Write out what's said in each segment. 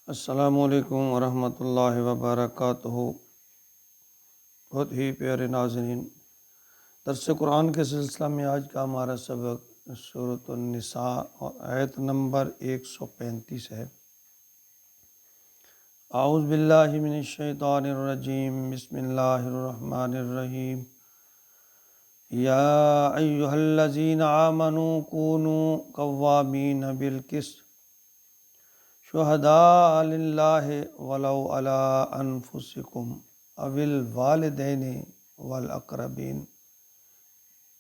السلام علیکم ورحمۃ اللہ وبرکاتہ۔ بہت ہی پیارے ناظرین، درس قرآن کے سلسلہ میں آج کا ہمارا سبق سورۃ النساء اور آیت نمبر 135 ہے۔ اعوذ باللہ من الشیطان الرجیم، بسم اللہ الرحمن الرحیم۔ یا ایہا الذین آمنوا کونوا قوامین بالقسط شہداء للہ ولو علی انفسکم او الوالدین والاقربین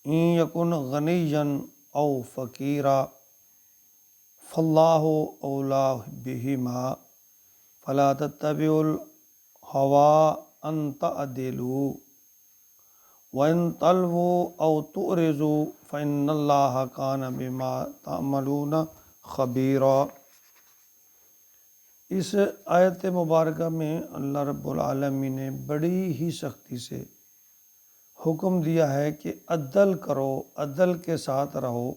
ان یکن غنیا او فقیرا فاللہ اولی بہما فلا تتبعوا الہوی ان تعدلوا وَإِن تَلْوُوا أَوْ تُعْرِضُوا فَإِنَّ اللَّهَ كَانَ بِمَا تَعْمَلُونَ خَبِيرًا۔ اس آیت مبارکہ میں اللہ رب العالمین نے بڑی ہی سختی سے حکم دیا ہے کہ عدل کرو، عدل کے ساتھ رہو،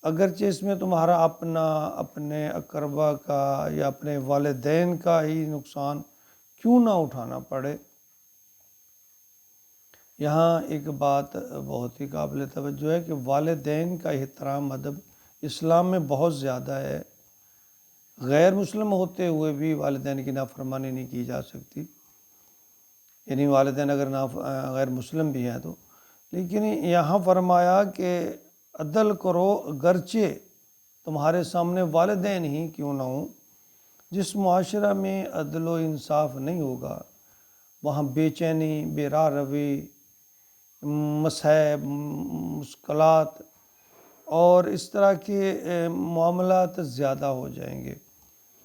اگرچہ اس میں تمہارا اپنے اقربا کا یا اپنے والدین کا ہی نقصان کیوں نہ اٹھانا پڑے۔ یہاں ایک بات بہت ہی قابل توجہ ہے کہ والدین کا احترام ادب اسلام میں بہت زیادہ ہے۔ غیر مسلم ہوتے ہوئے بھی والدین کی نافرمانی نہیں کی جا سکتی، یعنی والدین اگر غیر مسلم بھی ہیں تو، لیکن یہاں فرمایا کہ عدل کرو اگرچہ تمہارے سامنے والدین ہی کیوں نہ ہوں۔ جس معاشرہ میں عدل و انصاف نہیں ہوگا وہاں بے چینی، بے راہ روی، مصائب، مشکلات اور اس طرح کے معاملات زیادہ ہو جائیں گے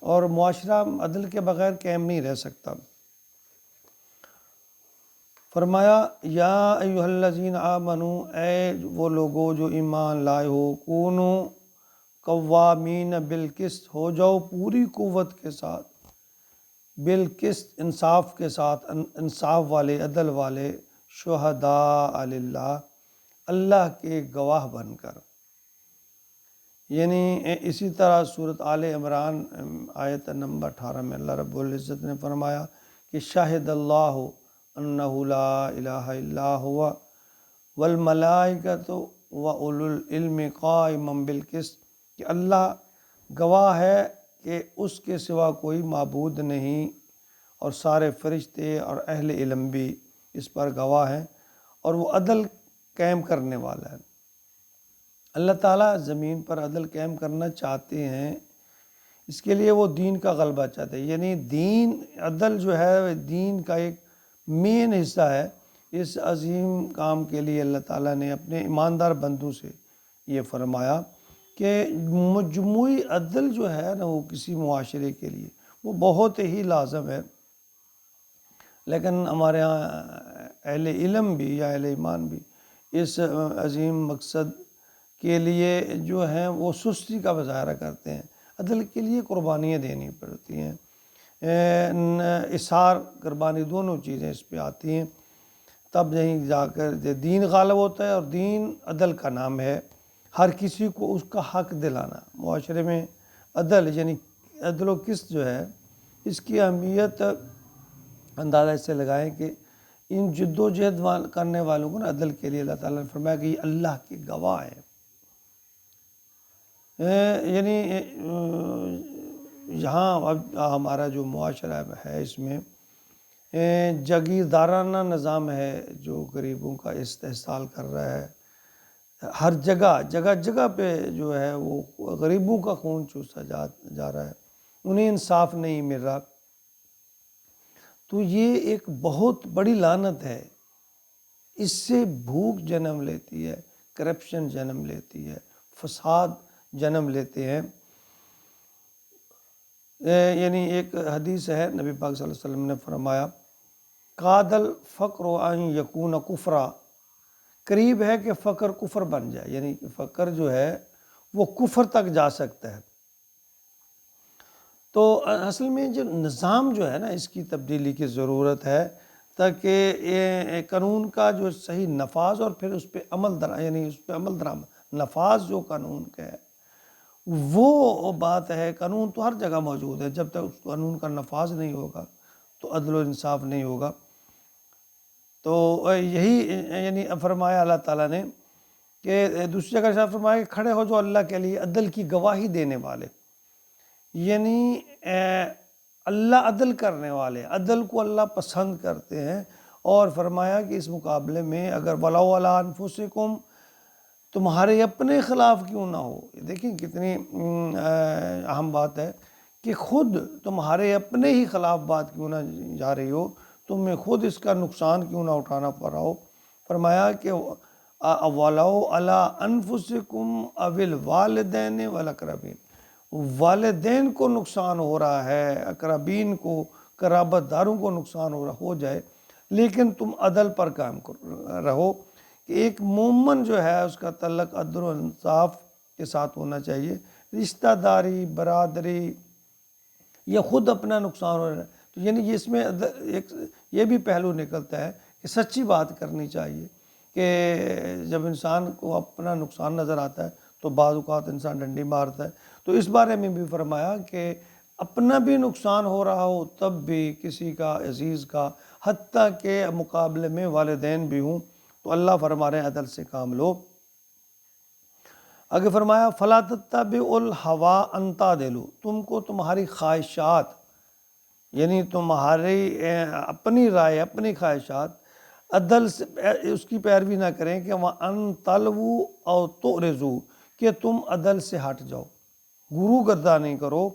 اور معاشرہ عدل کے بغیر قائم نہیں رہ سکتا۔ فرمایا یا ایھا الذین آمنوا، اے وہ لوگو جو ایمان لائے ہو، کونو قوامین بالقسط، ہو جاؤ پوری قوت کے ساتھ، بالقسط انصاف کے ساتھ، انصاف والے، عدل والے، شہداء للہ، اللہ کے گواہ بن کر۔ یعنی اسی طرح سورۃ آل عمران آیت نمبر 18 میں اللہ رب العزت نے فرمایا کہ شاہد اللہ انہ لا الہ الا ہوا والملائکۃ واولو العلم قائما بالقسط، کہ اللہ گواہ ہے کہ اس کے سوا کوئی معبود نہیں، اور سارے فرشتے اور اہل علم بھی اس پر گواہ ہیں، اور وہ عدل قائم کرنے والا ہے۔ اللہ تعالیٰ زمین پر عدل قائم کرنا چاہتے ہیں، اس کے لیے وہ دین کا غلبہ چاہتے ہیں، یعنی دین، عدل جو ہے دین کا ایک مین حصہ ہے۔ اس عظیم کام کے لیے اللہ تعالیٰ نے اپنے ایماندار بندوں سے یہ فرمایا کہ مجموعی عدل جو ہے نا وہ کسی معاشرے کے لیے وہ بہت ہی لازم ہے، لیکن ہمارے ہاں اہل علم بھی یا اہل ایمان بھی اس عظیم مقصد کے لیے جو ہیں وہ سستی کا مظاہرہ کرتے ہیں۔ عدل کے لیے قربانیاں دینی پڑتی ہیں، اثار، قربانی، دونوں چیزیں اس پہ آتی ہیں، تب یہیں جا کر دین غالب ہوتا ہے، اور دین عدل کا نام ہے، ہر کسی کو اس کا حق دلانا۔ معاشرے میں عدل یعنی عدل و قسط جو ہے اس کی اہمیت اندازہ اس سے لگائیں کہ ان جد و جہد کرنے والوں کو نا عدل کے لیے اللہ تعالیٰ نے فرمایا کہ یہ اللہ کے گواہ ہے۔ یعنی یہاں اب ہمارا جو معاشرہ ہے اس میں جاگیردارانہ نظام ہے جو غریبوں کا استحصال کر رہا ہے، ہر جگہ پہ جو ہے وہ غریبوں کا خون چوسا جا رہا ہے، انہیں انصاف نہیں مل رہا۔ تو یہ ایک بہت بڑی لعنت ہے، اس سے بھوک جنم لیتی ہے، کرپشن جنم لیتی ہے، فساد جنم لیتے ہیں۔ یعنی ایک حدیث ہے، نبی پاک صلی اللہ علیہ وسلم نے فرمایا کاد الفقر ان یکون کفرا، قریب ہے کہ فقر کفر بن جائے، یعنی فقر جو ہے وہ کفر تک جا سکتا ہے۔ تو اصل میں جو نظام جو ہے نا اس کی تبدیلی کی ضرورت ہے، تاکہ یہ قانون کا جو صحیح نفاذ اور پھر اس پہ عمل یعنی اس پہ عمل درآمد، نفاذ جو قانون کا ہے وہ بات ہے، قانون تو ہر جگہ موجود ہے، جب تک اس قانون کا نفاذ نہیں ہوگا تو عدل و انصاف نہیں ہوگا۔ تو یہی یعنی فرمایا اللہ تعالیٰ نے کہ دوسری جگہ ارشاد فرمایا کہ کھڑے ہو جو اللہ کے لیے عدل کی گواہی دینے والے، یعنی اللہ عدل کرنے والے، عدل کو اللہ پسند کرتے ہیں۔ اور فرمایا کہ اس مقابلے میں اگر وَلَوْ عَلَىٰ أَنفُسِكُمْ، تمہارے اپنے خلاف کیوں نہ ہو، دیکھیں کتنی اہم بات ہے کہ خود تمہارے اپنے ہی خلاف بات کیوں نہ جا رہی ہو، تمہیں خود اس کا نقصان کیوں نہ اٹھانا پڑ رہا ہو۔ فرمایا کہ وَلَوْ عَلَىٰ أَنفُسِكُمْ أَوِ الْوَالِدَيْنِ وَالْأَقْرَبِينَ، والدین کو نقصان ہو رہا ہے، اقربین کو، قرابت داروں کو نقصان ہو جائے، لیکن تم عدل پر قائم رہو کہ ایک مومن جو ہے اس کا تعلق عدل و انصاف کے ساتھ ہونا چاہیے۔ رشتہ داری، برادری، یہ خود اپنا نقصان ہو رہا ہے، تو یعنی اس میں ایک یہ بھی پہلو نکلتا ہے کہ سچی بات کرنی چاہیے کہ جب انسان کو اپنا نقصان نظر آتا ہے تو بعض اوقات انسان ڈنڈی مارتا ہے۔ تو اس بارے میں بھی فرمایا کہ اپنا بھی نقصان ہو رہا ہو تب بھی کسی کا، عزیز کا، حتیٰ کہ مقابلے میں والدین بھی ہوں، تو اللہ فرما رہے ہیں عدل سے کام لو۔ آگے فرمایا فَلَا تَتَّبِعُوا الْهَوَىٰ أَن تَعْدِلُوا، تم کو تمہاری خواہشات، یعنی تمہاری اپنی رائے، اپنی خواہشات عدل سے اس کی پیروی نہ کریں کہ وَأَن تَلْوُوا أَوْ تُعْرِضُوا، کہ تم عدل سے ہٹ جاؤ، گرو گردانی کرو۔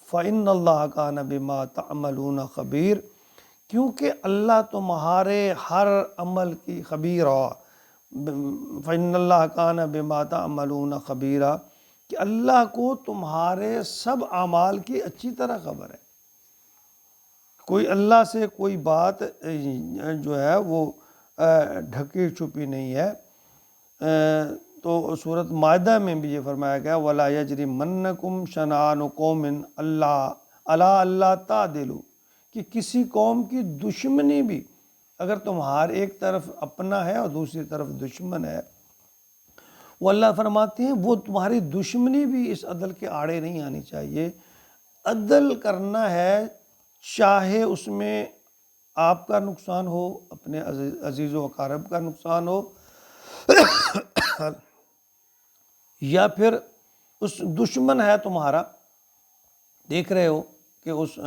فَإِنَّ اللَّهَ كَانَ بِمَا تَعْمَلُونَ خَبِيرٌ، کیونکہ اللہ تمہارے ہر عمل کی خبیر ہو۔ فَإِنَّ اللَّهَ كَانَ بِمَا تَعْمَلُونَ خَبِيرًا، کہ اللہ کو تمہارے سب اعمال کی اچھی طرح خبر ہے۔ کوئی اللہ سے کوئی بات جو ہے وہ ڈھکی چھپی نہیں ہے۔ تو سورۃ مائدہ میں بھی یہ فرمایا گیا وَلَا يَجْرِمَنَّكُمْ شَنَآنُ قَوْمٍ عَلَىٰ أَلَّا تَعْدِلُوا، کہ کسی قوم کی دشمنی بھی اگر تمہارے ایک طرف اپنا ہے اور دوسری طرف دشمن ہے، وہ اللہ فرماتے ہیں وہ تمہاری دشمنی بھی اس عدل کے آڑے نہیں آنی چاہیے۔ عدل کرنا ہے چاہے اس میں آپ کا نقصان ہو، اپنے عزیز و اقارب کا نقصان ہو، یا پھر اس دشمن ہے تمہارا، دیکھ رہے ہو کہ اس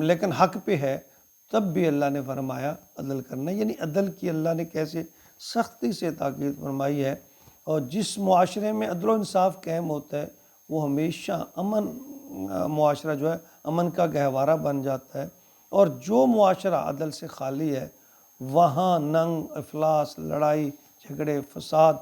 لیکن حق پہ ہے، تب بھی اللہ نے فرمایا عدل کرنا، یعنی عدل کی اللہ نے کیسے سختی سے تاکید فرمائی ہے۔ اور جس معاشرے میں عدل و انصاف قائم ہوتا ہے وہ ہمیشہ امن معاشرہ جو ہے امن کا گہوارہ بن جاتا ہے، اور جو معاشرہ عدل سے خالی ہے وہاں ننگ، افلاس، لڑائی جھگڑے، فساد،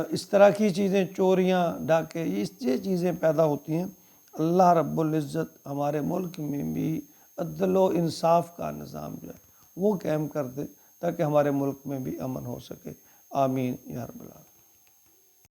اس طرح کی چیزیں، چوریاں، ڈاکے، یہ چیزیں پیدا ہوتی ہیں۔ اللہ رب العزت ہمارے ملک میں بھی عدل و انصاف کا نظام جو ہے وہ قائم کر دے تاکہ ہمارے ملک میں بھی امن ہو سکے۔ آمین یا رب العالمین۔